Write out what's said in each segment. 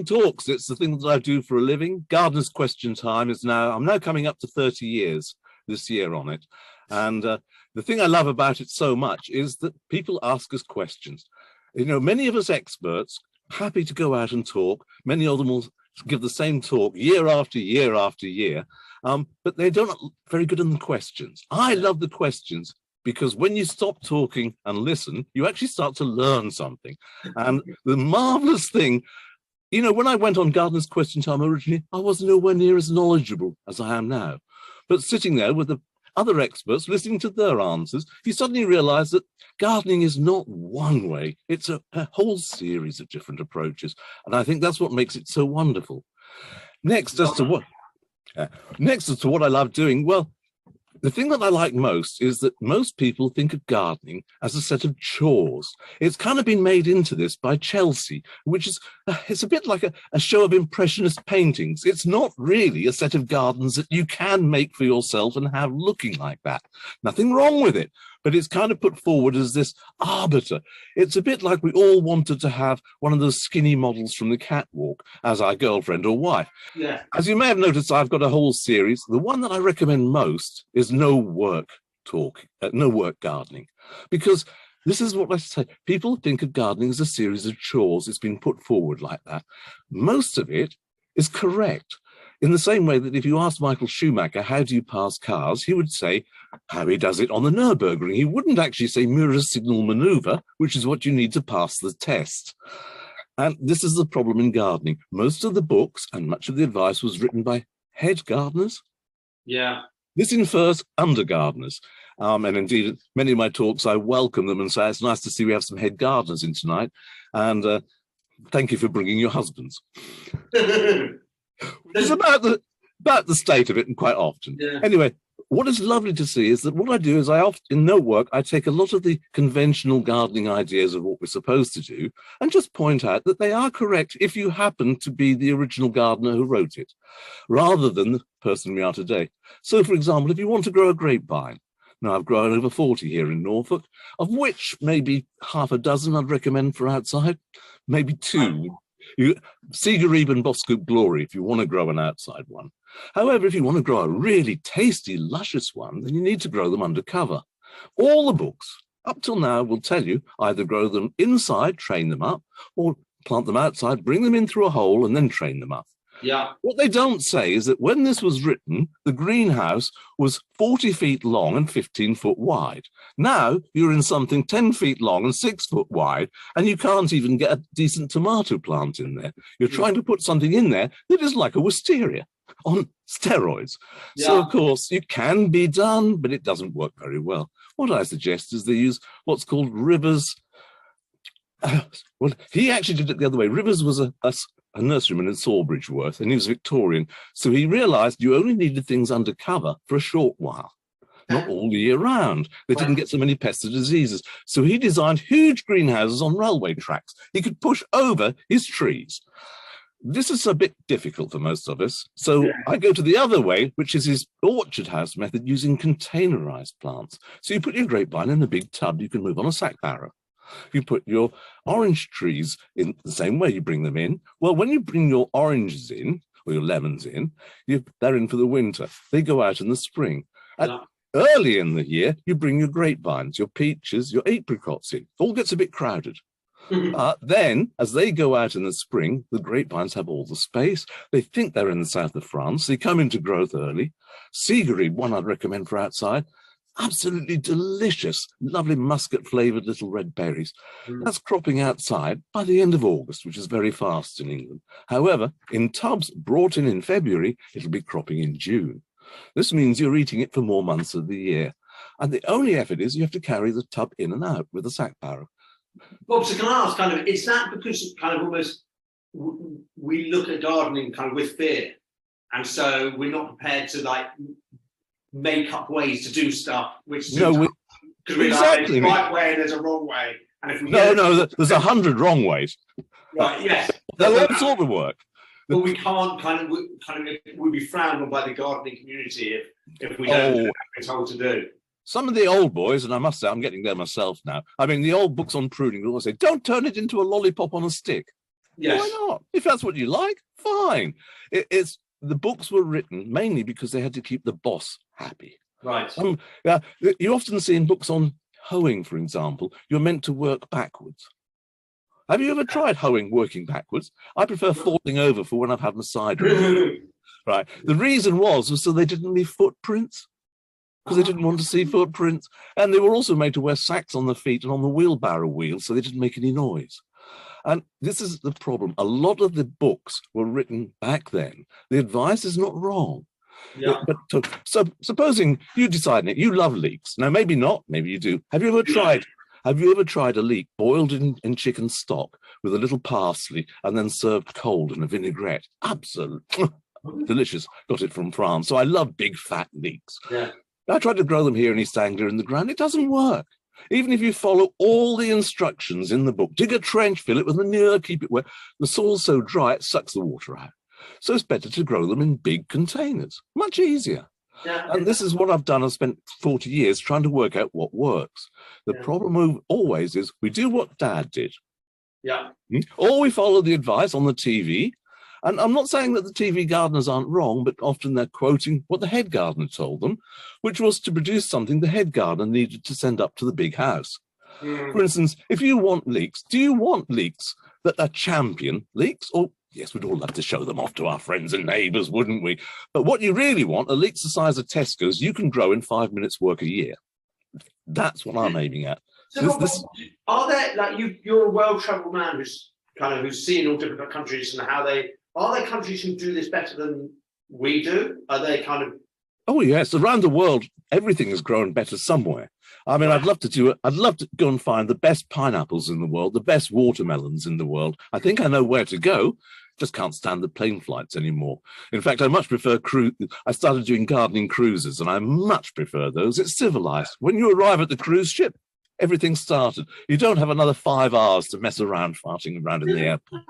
giving talks. It's the thing that I do for a living. Gardener's Question Time is I'm now coming up to 30 years this year on it. And the thing I love about it so much is that people ask us questions. You know, many of us experts, happy to go out and talk. Many of them will give the same talk year after year after year, but they don't very good in the questions. I love the questions because when you stop talking and listen, you actually start to learn something. And the marvelous thing, you know, when I went on Gardener's Question Time originally, I was nowhere near as knowledgeable as I am now. But sitting there with the other experts, listening to their answers, you suddenly realize that gardening is not one way. It's a whole series of different approaches. And I think that's what makes it so wonderful. Next, as to what I love doing, well, the thing that I like most is that most people think of gardening as a set of chores. It's kind of been made into this by Chelsea, which is, it's a bit like a show of impressionist paintings. It's not really a set of gardens that you can make for yourself and have looking like that. Nothing wrong with it, but it's kind of put forward as this arbiter. It's a bit like we all wanted to have one of those skinny models from the catwalk as our girlfriend or wife. Yeah. As you may have noticed, I've got a whole series. The one that I recommend most is no work gardening, because this is what I say. People think of gardening as a series of chores. It's been put forward like that. Most of it is correct. In the same way that if you ask Michael Schumacher, how do you pass cars, he would say how he does it on the Nürburgring. He wouldn't actually say mirror signal maneuver, which is what you need to pass the test. And this is the problem in gardening. Most of the books and much of the advice was written by head gardeners. Yeah. This infers under gardeners. And indeed, many of my talks, I welcome them and say, it's nice to see we have some head gardeners in tonight. And thank you for bringing your husbands. It's about the state of it, and quite often. Yeah. Anyway, what is lovely to see is that what I do is in no work, I take a lot of the conventional gardening ideas of what we're supposed to do and just point out that they are correct if you happen to be the original gardener who wrote it, rather than the person we are today. So, for example, if you want to grow a grapevine, now I've grown over 40 here in Norfolk, of which maybe half a dozen I'd recommend for outside, maybe 2. Seagarib and Boskoop Glory if you want to grow an outside one. However, if you want to grow a really tasty, luscious one, then you need to grow them under cover. All the books up till now will tell you either grow them inside, train them up, or plant them outside, bring them in through a hole and then train them up. Yeah. What they don't say is that when this was written, the greenhouse was 40 feet long and 15 foot wide. Now you're in something 10 feet long and 6 foot wide, and you can't even get a decent tomato plant in there. You're trying to put something in there that is like a wisteria on steroids. Yeah. So, of course, it can be done, but it doesn't work very well. What I suggest is they use what's called Rivers. Well, he actually did it the other way. Rivers was a nurseryman in Sawbridgeworth, and he was Victorian. So he realized you only needed things under cover for a short while, not all the year round. They didn't get so many pests or diseases. So he designed huge greenhouses on railway tracks. He could push over his trees. This is a bit difficult for most of us. So I go to the other way, which is his orchard house method using containerized plants. So you put your grapevine in a big tub you can move on a sack barrow. You put your orange trees in the same way, you bring them in. Well, when you bring your oranges in, or your lemons in, they're in for the winter. They go out in the spring. Early in the year, you bring your grapevines, your peaches, your apricots in. It all gets a bit crowded. Then, as they go out in the spring, the grapevines have all the space. They think they're in the south of France. They come into growth early. Seagarib, one I'd recommend for outside. Absolutely delicious, lovely muscat-flavoured little red berries. That's cropping outside by the end of August, which is very fast in England. However, in tubs brought in February, it'll be cropping in June. This means you're eating it for more months of the year. And the only effort is you have to carry the tub in and out with a sack barrow. Bob, so can I ask, kind of, is that because kind of almost we look at gardening kind of with fear, and so we're not prepared to like make up ways to do stuff, which because we're exactly like, there's a right way and there's a wrong way, and if we there's 100 wrong ways. Right? Yes, they'll all sort of work. But we can't we'll be frowned on by the gardening community if we don't do what we're told to do. Some of the old boys, and I must say, I'm getting there myself now. I mean, the old books on pruning will always say, don't turn it into a lollipop on a stick. Yes. Why not? If that's what you like, fine. It's the books were written mainly because they had to keep the boss happy. Right. Yeah, you often see in books on hoeing, for example, you're meant to work backwards. Have you ever tried hoeing working backwards? I prefer falling over for when I've had my cider. Right. The reason was so they didn't leave footprints, because they didn't want to see footprints. And they were also made to wear sacks on their feet and on the wheelbarrow wheels so they didn't make any noise. And this is the problem. A lot of the books were written back then. The advice is not wrong. Yeah. But so supposing you decide you love leeks. Now, maybe not, maybe you do. Have you ever tried a leek boiled in chicken stock with a little parsley and then served cold in a vinaigrette? Absolutely delicious. Got it from France. So I love big fat leeks. Yeah. I tried to grow them here in East Anglia in the ground. It doesn't work. Even if you follow all the instructions in the book, dig a trench, fill it with manure, keep it wet. The soil's so dry, it sucks the water out. So it's better to grow them in big containers. Much easier. Yeah. And this is what I've done. I've spent 40 years trying to work out what works. The problem always is we do what Dad did. Yeah. Or we follow the advice on the TV. And I'm not saying that the TV gardeners aren't wrong, but often they're quoting what the head gardener told them, which was to produce something the head gardener needed to send up to the big house. For instance, if you want leeks, do you want leeks that are champion leeks? Or, yes, we'd all love to show them off to our friends and neighbours, wouldn't we? But what you really want are leeks the size of Tesco's you can grow in 5 minutes work a year. That's what I'm aiming at. So are there, like, you're a well-travelled man who's seen all different countries and how are there countries who do this better than we do? Are they kind of... Oh, yes. Around the world, everything has grown better somewhere. I mean, I'd love to go and find the best pineapples in the world, the best watermelons in the world. I think I know where to go. Just can't stand the plane flights anymore. In fact, I much prefer I started doing gardening cruises, and I much prefer those. It's civilized. When you arrive at the cruise ship, everything's started. You don't have another 5 hours to mess around farting around in the airport.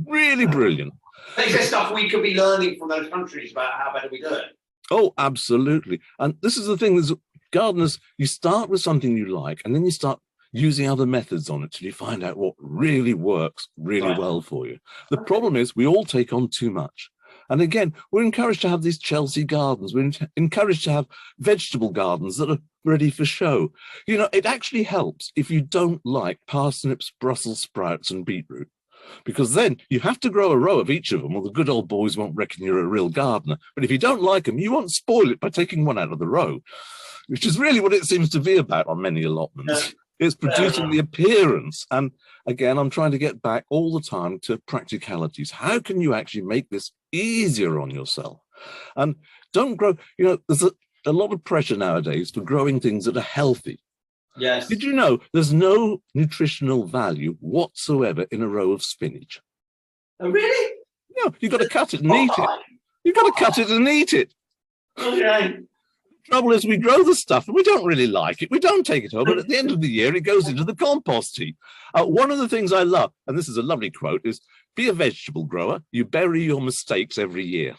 Really brilliant. Is there stuff we could be learning from those countries about how better we do it? Oh, absolutely. And this is the thing, is gardeners, you start with something you like, and then you start using other methods on it till you find out what really works really well for you. The problem is we all take on too much. And again, we're encouraged to have these Chelsea gardens. We're encouraged to have vegetable gardens that are ready for show. You know, it actually helps if you don't like parsnips, Brussels sprouts, and beetroot. Because then you have to grow a row of each of them, or the good old boys won't reckon you're a real gardener. But if you don't like them, you won't spoil it by taking one out of the row, which is really what it seems to be about on many allotments. It's producing the appearance. And again, I'm trying to get back all the time to practicalities. How can you actually make this easier on yourself? And don't grow, you know, there's a lot of pressure nowadays for growing things that are healthy. Yes. Did you know there's no nutritional value whatsoever in a row of spinach? Oh, really? No, you've got to cut it and eat it. You've got to cut it and eat it. Okay. Trouble is we grow the stuff and we don't really like it. We don't take it home, but at the end of the year, it goes into the compost heap. One of the things I love, and this is a lovely quote, is be a vegetable grower. You bury your mistakes every year.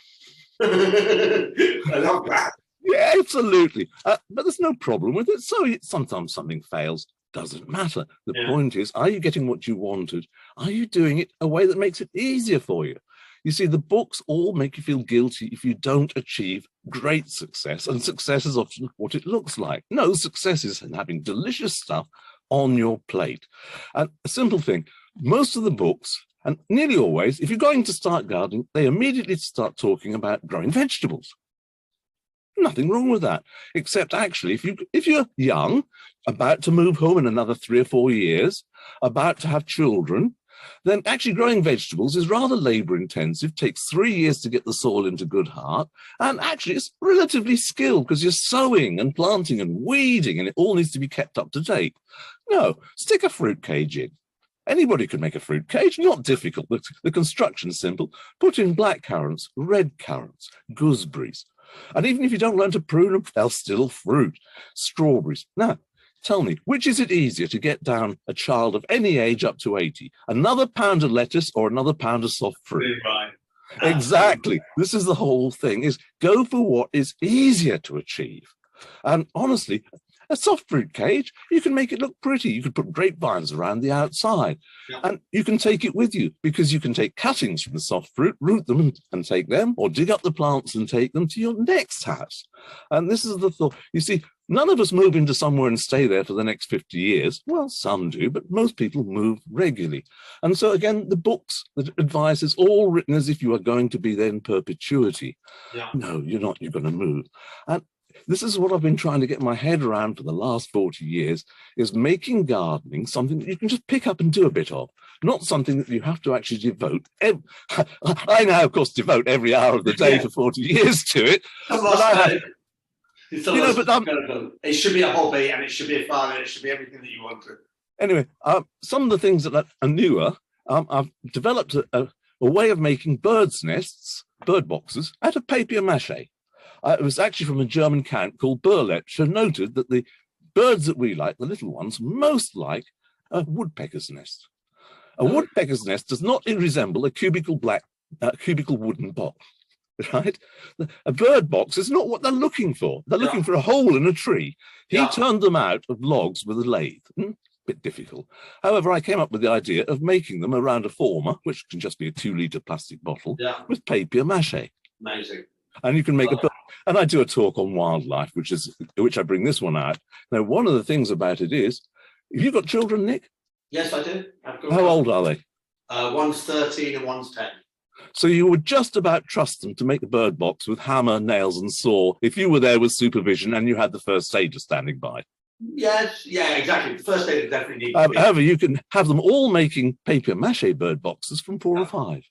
I love that. Yeah, absolutely. But there's no problem with it. So sometimes something fails. Doesn't matter. The point is, are you getting what you wanted? Are you doing it a way that makes it easier for you? You see, the books all make you feel guilty if you don't achieve great success, and success is often what it looks like. No, success is having delicious stuff on your plate. And a simple thing, most of the books, and nearly always, if you're going to start gardening, they immediately start talking about growing vegetables. Nothing wrong with that, except actually, if you're young, about to move home in another 3 or 4 years, about to have children, then actually growing vegetables is rather labor intensive, takes 3 years to get the soil into good heart, and actually it's relatively skilled because you're sowing and planting and weeding and it all needs to be kept up to date. No, stick a fruit cage in. Anybody can make a fruit cage, not difficult. The construction's simple. Put in black currants, red currants, gooseberries. And even if you don't learn to prune them, they'll still fruit. Strawberries. Now, tell me, which is it easier to get down a child of any age up to 80? Another pound of lettuce or another pound of soft fruit? Right. Exactly. This is the whole thing, is go for what is easier to achieve. And honestly, A soft fruit cage, you can make it look pretty. You could put grapevines around the outside, and you can take it with you, because you can take cuttings from the soft fruit, root them and take them, or dig up the plants and take them to your next house. And this is the thought. You see, none of us move into somewhere and stay there for the next 50 years. Well, some do, but most people move regularly. And so again, the books, the advice is all written as if you are going to be there in perpetuity. No, you're not. You're going to move. And this is what I've been trying to get my head around for the last 40 years, is making gardening something that you can just pick up and do a bit of, not something that you have to actually devote. I now, of course, devote every hour of the day for 40 years to it. It should be a hobby, and it should be a fun, and it should be everything that you want to. Anyway, some of the things that are newer, I've developed a way of making birds' nests, bird boxes, out of papier-mâché. It was actually from a German count called Berlet, who noted that the birds that we like, the little ones, most like a woodpecker's nest. A woodpecker's nest does not resemble a cubical wooden box, right? A bird box is not what they're looking for. They're looking for a hole in a tree. He turned them out of logs with a lathe. Bit difficult. However, I came up with the idea of making them around a former, which can just be a 2-litre plastic bottle, with papier-mâché. Amazing. And you can make a book. And I do a talk on wildlife, which I bring this one out. Now, one of the things about it is, have you got children, Nick? Yes, I do. How old are they? One's 13 and one's 10. So you would just about trust them to make a bird box with hammer, nails and saw if you were there with supervision and you had the first aider standing by. Yes, yeah, exactly. The first aider definitely needs however, you can have them all making papier-mâché bird boxes from 4 or 5.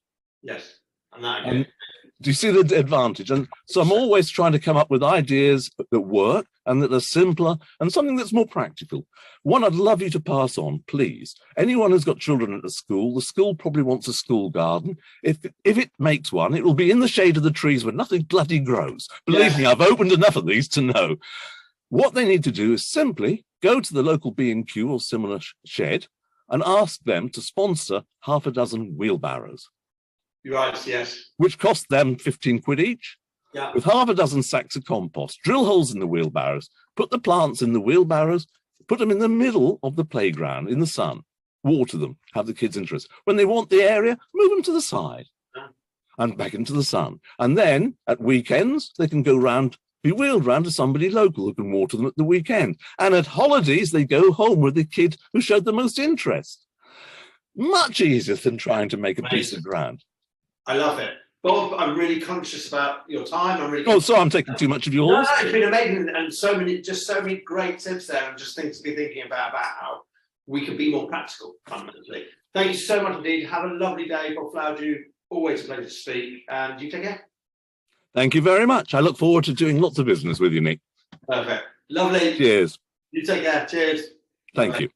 Yes. And do you see the advantage? And so I'm always trying to come up with ideas that work and that are simpler and something that's more practical. One I'd love you to pass on, please. Anyone who's got children at the school probably wants a school garden. If it makes one, it will be in the shade of the trees where nothing bloody grows. Believe me, I've opened enough of these to know. What they need to do is simply go to the local B&Q or similar shed and ask them to sponsor half a dozen wheelbarrows. Right, yes. Which cost them 15 quid each. Yeah. With half a dozen sacks of compost, drill holes in the wheelbarrows, put the plants in the wheelbarrows, put them in the middle of the playground in the sun, water them, have the kids' interest. When they want the area, move them to the side and back into the sun. And then at weekends, they can go round, be wheeled round to somebody local who can water them at the weekend. And at holidays, they go home with the kid who showed the most interest. Much easier than trying to make a piece of ground. I love it. Bob, I'm really conscious about your time. I'm taking too much of yours. No, it's been amazing, and so many great tips there, and just things to be thinking about how we can be more practical, fundamentally. Thank you so much indeed. Have a lovely day, Bob Flowerdew. Always a pleasure to speak, and you take care. Thank you very much. I look forward to doing lots of business with you, Nick. Perfect. Lovely. Cheers. You take care. Cheers. Thank Bye. you.